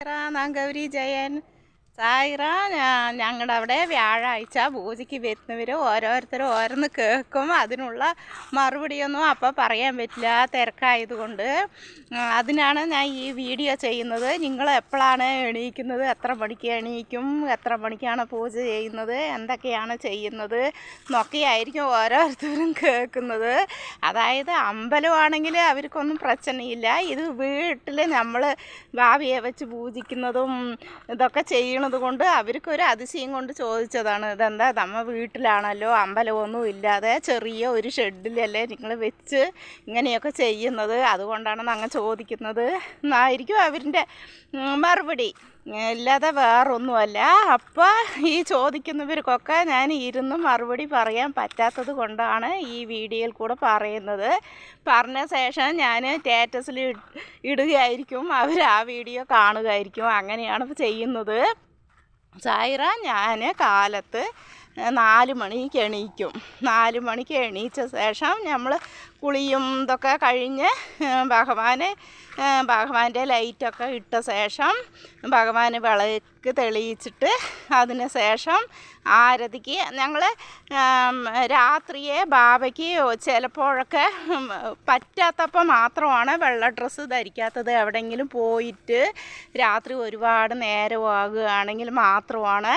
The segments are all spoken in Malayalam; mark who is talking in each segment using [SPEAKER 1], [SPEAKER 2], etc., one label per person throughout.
[SPEAKER 1] ഞാൻ ഗൗരി ജയൻ. സായിറ, ഞങ്ങളുടെ അവിടെ വ്യാഴാഴ്ച പൂജയ്ക്ക് വരുന്നവർ ഓരോരുത്തരും ഓരോന്ന് കേൾക്കും. അതിനുള്ള മറുപടിയൊന്നും അപ്പോൾ പറയാൻ പറ്റില്ല, തിരക്കായതുകൊണ്ട്. അതിനാണ് ഞാൻ ഈ വീഡിയോ ചെയ്യുന്നത്. നിങ്ങൾ എപ്പോഴാണ് എണീക്കുന്നത്, എത്ര മണിക്ക് എണീക്കും, എത്ര മണിക്കാണ് പൂജ ചെയ്യുന്നത്, എന്തൊക്കെയാണ് ചെയ്യുന്നത് എന്നൊക്കെയായിരിക്കും ഓരോരുത്തരും കേൾക്കുന്നത്. അതായത് അമ്പലമാണെങ്കിൽ അവർക്കൊന്നും പ്രശ്നമില്ല. ഇത് വീട്ടിൽ നമ്മൾ ഭാവിയെ വെച്ച് പൂജിക്കുന്നതും ഇതൊക്കെ ചെയ്യണത് കൊണ്ട് അവർക്കൊരു അതിശയം കൊണ്ട് ചോദിച്ചതാണ്. ഇതെന്താ നമ്മ വീട്ടിലാണല്ലോ, അമ്പലമൊന്നും ഇല്ലാതെ ചെറിയ ഒരു ഷെഡിലല്ലേ നിങ്ങൾ വെച്ച് ഇങ്ങനെയൊക്കെ ചെയ്യുന്നത്, അതുകൊണ്ടാണ് അങ്ങ് ചോദിക്കുന്നത് എന്നായിരിക്കും അവരുടെ മറുപടി. ഇല്ലാതെ വേറൊന്നുമല്ല. അപ്പോൾ ഈ ചോദിക്കുന്നവർക്കൊക്കെ ഞാൻ ഇരുന്ന് മറുപടി പറയാൻ പറ്റാത്തത് കൊണ്ടാണ് ഈ വീഡിയോയിൽ കൂടെ പറയുന്നത്. പറഞ്ഞ ശേഷം ഞാൻ സ്റ്റാറ്റസിൽ ഇടുകയായിരിക്കും, അവർ ആ വീഡിയോ കാണുകയായിരിക്കും. അങ്ങനെയാണ് ചെയ്യുന്നത്. സായിറ, ഞാൻ കാലത്ത് 4 മണിക്ക് എണീക്കും. 4 മണിക്ക് എണീച്ച ശേഷം നമ്മൾ കുളിയും ഇതൊക്കെ കഴിഞ്ഞ് ഭഗവാന്റെ ലൈറ്റൊക്കെ ഇട്ട ശേഷം ഭഗവാന് വിളക്ക് തെളിയിച്ചിട്ട് അതിന് ശേഷം ആരതിക്ക് ഞങ്ങൾ രാത്രിയെ ബാബയ്ക്ക് ചിലപ്പോഴൊക്കെ പറ്റാത്തപ്പോൾ മാത്രമാണ് വെള്ള ഡ്രസ്സ് ധരിക്കാത്തത്. എവിടെയെങ്കിലും പോയിട്ട് രാത്രി ഒരുപാട് നേരമാകുകയാണെങ്കിൽ മാത്രമാണ്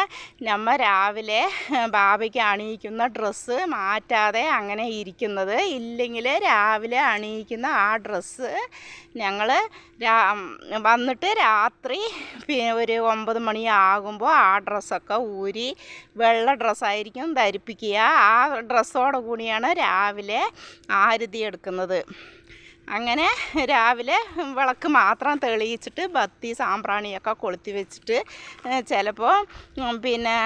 [SPEAKER 1] നമ്മൾ രാവിലെ ബാബയ്ക്ക് അണിയിക്കുന്ന ഡ്രസ്സ് മാറ്റാതെ അങ്ങനെ ഇരിക്കുന്നത്. ഇല്ലെങ്കിൽ രാവിലെ അണിയിക്കുന്ന ആ ഡ്രസ്സ് ഞങ്ങൾ വന്നിട്ട് രാത്രി ഒരു 9 മണിയാകുമ്പോൾ ആ ഡ്രസ്സൊക്കെ ഊരി വെള്ള ഡ്രസ്സായിരിക്കും ധരിപ്പിക്കുക. ആ ഡ്രസ്സോടു കൂടിയാണ് രാവിലെ ആരതി എടുക്കുന്നത്. അങ്ങനെ രാവിലെ വിളക്ക് മാത്രം തെളിയിച്ചിട്ട് ബത്തി സാമ്പ്രാണിയൊക്കെ കൊളുത്തി വെച്ചിട്ട് ചിലപ്പോൾ പിന്നെ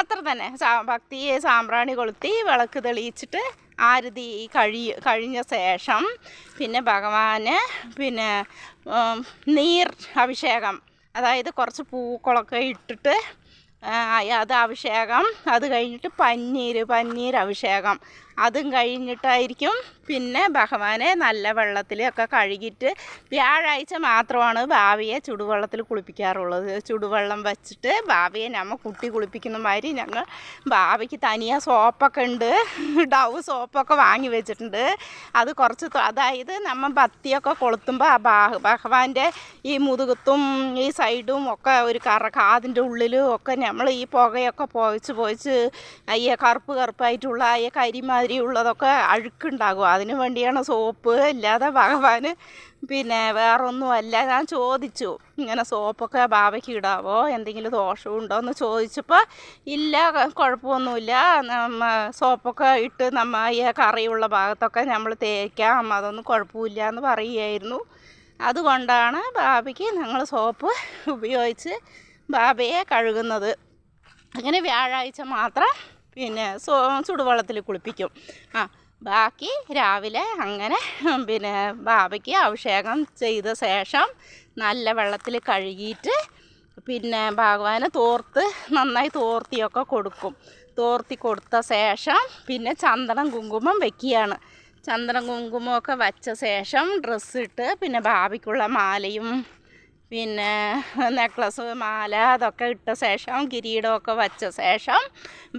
[SPEAKER 1] അത്ര തന്നെ ഭക്തി സാമ്പ്രാണി കൊളുത്തി വിളക്ക് തെളിയിച്ചിട്ട് ആരതി കഴിഞ്ഞ ശേഷം പിന്നെ ഭഗവാന് പിന്നെ നീർ അഭിഷേകം, അതായത് കുറച്ച് പൂക്കളൊക്കെ ഇട്ടിട്ട് അത് അഭിഷേകം. അത് കഴിഞ്ഞിട്ട് പന്നീർ അഭിഷേകം. അതും കഴിഞ്ഞിട്ടായിരിക്കും പിന്നെ ഭഗവാനെ നല്ല വെള്ളത്തിലൊക്കെ കഴുകിയിട്ട് വ്യാഴാഴ്ച മാത്രമാണ് ഭാവിയെ ചുടുവെള്ളത്തിൽ കുളിപ്പിക്കാറുള്ളത്. ചുടുവെള്ളം വെച്ചിട്ട് ഭാവിയെ നമ്മൾ കുട്ടി കുളിപ്പിക്കുന്ന മാതിരി ഞങ്ങൾ ഭാവിക്ക് തനിയെ സോപ്പൊക്കെ ഉണ്ട്, ഡവ് സോപ്പൊക്കെ വാങ്ങി വെച്ചിട്ടുണ്ട്. അത് കുറച്ച് അതായത് നമ്മൾ ബത്തിയൊക്കെ കൊളുത്തുമ്പോൾ ആ ഭഗവാന്റെ ഈ മുതുകത്തും ഈ സൈഡും ഒക്കെ ഒരു കാതിൻ്റെ ഉള്ളിലും ഒക്കെ നമ്മൾ ഈ പുകയൊക്കെ പോയിച്ച് അയ്യ കറുപ്പായിട്ടുള്ള അയ്യ കരിമാതിരി ഉള്ളതൊക്കെ അഴുക്കുണ്ടാകും. അതിന് വേണ്ടിയാണ് സോപ്പ്. ഇല്ലാതെ ഭഗവാന് പിന്നെ വേറൊന്നുമല്ല. ഞാൻ ചോദിച്ചു, ഇങ്ങനെ സോപ്പൊക്കെ ബാബയ്ക്ക് ഇടാവോ, എന്തെങ്കിലും ദോഷമുണ്ടോ എന്ന് ചോദിച്ചപ്പോൾ ഇല്ല, കുഴപ്പമൊന്നുമില്ല, സോപ്പൊക്കെ ഇട്ട് ഈ കറിയുള്ള ഭാഗത്തൊക്കെ നമ്മൾ തേക്കാം, അതൊന്നും കുഴപ്പമില്ല എന്ന് പറയുകയായിരുന്നു. അതുകൊണ്ടാണ് ബാബയ്ക്ക് ഞങ്ങൾ സോപ്പ് ഉപയോഗിച്ച് ബാബയെ കഴുകുന്നത്. അങ്ങനെ വ്യാഴാഴ്ച മാത്രം പിന്നെ ചുടുവെള്ളത്തിൽ കുളിപ്പിക്കും. ബാക്കി രാവിലെ അങ്ങനെ പിന്നെ ബാബയ്ക്ക് അഭിഷേകം ചെയ്ത ശേഷം നല്ല വെള്ളത്തിൽ കഴുകിയിട്ട് പിന്നെ ഭഗവാന് നന്നായി തോർത്തിയൊക്കെ കൊടുക്കും. തോർത്തി കൊടുത്ത ശേഷം പിന്നെ ചന്ദനം കുങ്കുമം വയ്ക്കുകയാണ്. ചന്ദനം കുങ്കുമമൊക്കെ വച്ച ശേഷം ഡ്രസ്സിട്ട് പിന്നെ ബാബയ്ക്കുള്ള മാലയും പിന്നെ നെക്ലസ് മാല അതൊക്കെ ഇട്ട ശേഷം കിരീടമൊക്കെ വച്ച ശേഷം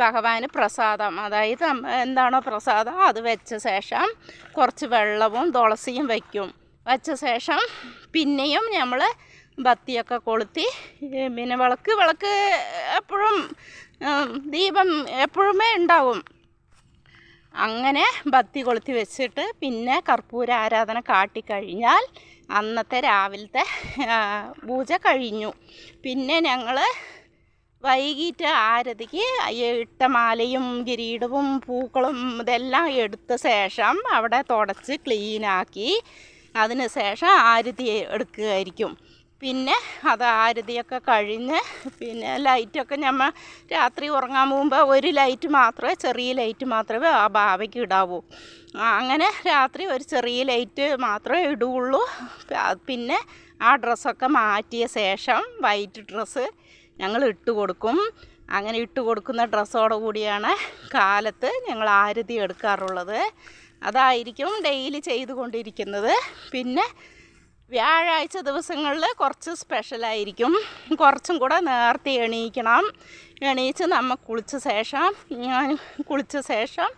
[SPEAKER 1] ഭഗവാന് പ്രസാദം, അതായത് എന്താണോ പ്രസാദം അത് വെച്ച ശേഷം കുറച്ച് വെള്ളവും തുളസിയും വയ്ക്കും. വച്ച ശേഷം പിന്നെയും നമ്മൾ ബത്തിയൊക്കെ കൊളുത്തി പിന്നെ വിളക്ക് എപ്പോഴും ദീപം എപ്പോഴുമേ ഉണ്ടാവും. അങ്ങനെ ബത്തി കൊളുത്തി വെച്ചിട്ട് പിന്നെ കർപ്പൂര ആരാധന കാട്ടിക്കഴിഞ്ഞാൽ അന്നത്തെ രാവിലത്തെ പൂജ കഴിഞ്ഞു. പിന്നെ ഞങ്ങൾ വൈകിട്ട് ആരതിക്ക് ഇട്ട മാലയും കിരീടവും പൂക്കളും ഇതെല്ലാം എടുത്ത ശേഷം അവിടെ തുടച്ച് ക്ലീനാക്കി അതിന് ശേഷം ആരതി എടുക്കുകയായിരിക്കും. പിന്നെ അത് ആരതിയൊക്കെ കഴിഞ്ഞ് പിന്നെ ലൈറ്റൊക്കെ നമ്മൾ രാത്രി ഉറങ്ങാൻ പോകുമ്പോൾ ഒരു ചെറിയ ലൈറ്റ് മാത്രമേ ആ ബാബയ്ക്ക് ഇടാവൂ. അങ്ങനെ രാത്രി ഒരു ചെറിയ ലൈറ്റ് മാത്രമേ ഇടുകയുള്ളൂ. പിന്നെ ആ ഡ്രസ്സൊക്കെ മാറ്റിയ ശേഷം വൈറ്റ് ഡ്രസ്സ് ഞങ്ങൾ ഇട്ട് കൊടുക്കും. അങ്ങനെ ഇട്ട് കൊടുക്കുന്ന ഡ്രസ്സോടു കൂടിയാണ് കാലത്ത് ഞങ്ങൾ ആരതി എടുക്കാറുള്ളത്. അതായിരിക്കും ഡെയിലി ചെയ്തുകൊണ്ടിരിക്കുന്നത്. പിന്നെ വ്യാഴാഴ്ച ദിവസങ്ങളിൽ കുറച്ച് സ്പെഷ്യലായിരിക്കും. കുറച്ചും കൂടെ നേരത്തെ എണീച്ച് നമ്മൾ കുളിച്ച ശേഷം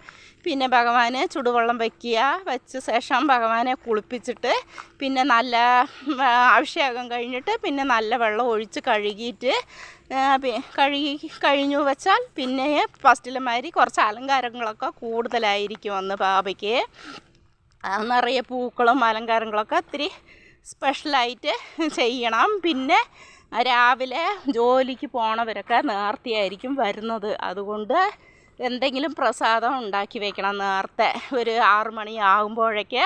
[SPEAKER 1] പിന്നെ ഭഗവാനെ ചുടുവെള്ളം വെച്ച ശേഷം ഭഗവാനെ കുളിപ്പിച്ചിട്ട് പിന്നെ നല്ല അഭിഷേകം കഴിഞ്ഞിട്ട് പിന്നെ നല്ല വെള്ളം ഒഴിച്ച് കഴുകി കഴിഞ്ഞു വെച്ചാൽ പിന്നെ ഫസ്റ്റിലെ മാതിരി കുറച്ച് അലങ്കാരങ്ങളൊക്കെ കൂടുതലായിരിക്കും അന്ന് ബാബയ്ക്ക്. നിറയെ പൂക്കളും അലങ്കാരങ്ങളൊക്കെ ഇത്തിരി സ്പെഷ്യലായിട്ട് ചെയ്യണം. പിന്നെ രാവിലെ ജോലിക്ക് പോണവരൊക്കെ നേരത്തെയായിരിക്കും വരുന്നത്. അതുകൊണ്ട് എന്തെങ്കിലും പ്രസാദം ഉണ്ടാക്കി വെക്കണം. നേരത്തെ ഒരു 6 മണിയാകുമ്പോഴേക്ക്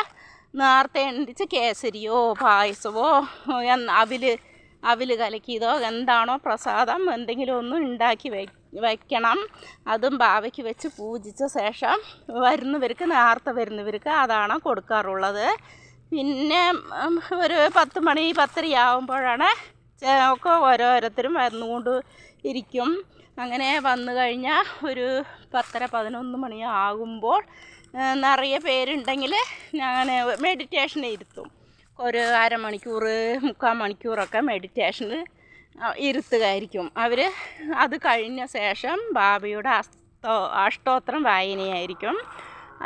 [SPEAKER 1] നേരത്തെ എണീച്ച് കേസരിയോ പായസമോ അവിൽ കലക്കിയതോ എന്താണോ പ്രസാദം എന്തെങ്കിലും ഒന്നും ഉണ്ടാക്കി വയ്ക്കണം. അതും ബാവയ്ക്ക് വെച്ച് പൂജിച്ച ശേഷം നേരത്തെ വരുന്നവർക്ക് അതാണ് കൊടുക്കാറുള്ളത്. പിന്നെ ഒരു 10 മണി 10:30 ആകുമ്പോഴാണ് ഒക്കെ ഓരോരുത്തരും വന്നുകൊണ്ട് ഇരിക്കും. അങ്ങനെ വന്നു കഴിഞ്ഞാൽ ഒരു 10:30 11 മണിയാകുമ്പോൾ നിറയെ പേരുണ്ടെങ്കിൽ ഞാൻ മെഡിറ്റേഷൻ ഇരുത്തും. ഒരു അരമണിക്കൂർ 3/4 മണിക്കൂറൊക്കെ മെഡിറ്റേഷന് ഇരുത്തുകയായിരിക്കും അവർ. അത് കഴിഞ്ഞ ശേഷം ബാബയുടെ അഷ്ടോത്രം വായനയായിരിക്കും.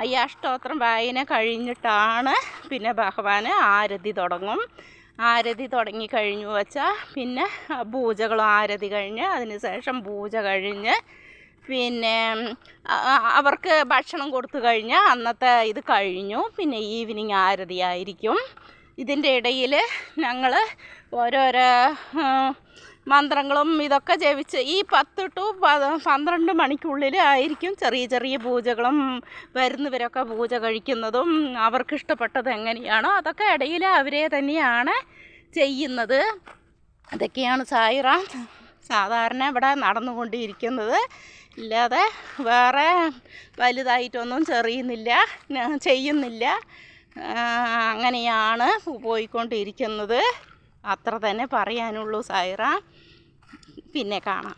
[SPEAKER 1] ഈ അഷ്ടോത്രം വായന കഴിഞ്ഞിട്ടാണ് പിന്നെ ഭഗവാന് ആരതി തുടങ്ങും. ആരതി തുടങ്ങി കഴിഞ്ഞു വെച്ചാൽ പിന്നെ പൂജകളും ആരതി കഴിഞ്ഞ് അതിന് ശേഷം പൂജ കഴിഞ്ഞ് പിന്നെ അവർക്ക് ഭക്ഷണം കൊടുത്തു കഴിഞ്ഞാൽ അന്നത്തെ ഇത് കഴിഞ്ഞു. പിന്നെ ഈവനിങ് ആരതി ആയിരിക്കും. ഇതിൻ്റെ ഇടയിൽ ഞങ്ങൾ ഓരോരോ മന്ത്രങ്ങളും ഇതൊക്കെ ജപിച്ച് ഈ 10 to 12 മണിക്കുള്ളിൽ ആയിരിക്കും ചെറിയ ചെറിയ പൂജകളും വരുന്നവരൊക്കെ പൂജ കഴിക്കുന്നതും അവർക്കിഷ്ടപ്പെട്ടത് എങ്ങനെയാണോ അതൊക്കെ ഇടയിൽ അവരെ തന്നെയാണ് ചെയ്യുന്നത്. അതൊക്കെയാണ് സായിറാം സാധാരണ ഇവിടെ നടന്നുകൊണ്ടിരിക്കുന്നത്. ഇല്ലാതെ വേറെ വലുതായിട്ടൊന്നും ചെയ്യുന്നില്ല. അങ്ങനെയാണ് പോയിക്കൊണ്ടിരിക്കുന്നത്. അത്ര തന്നെ പറയാനുള്ളൂ സായിറാം. പിന്നെ കാണാം.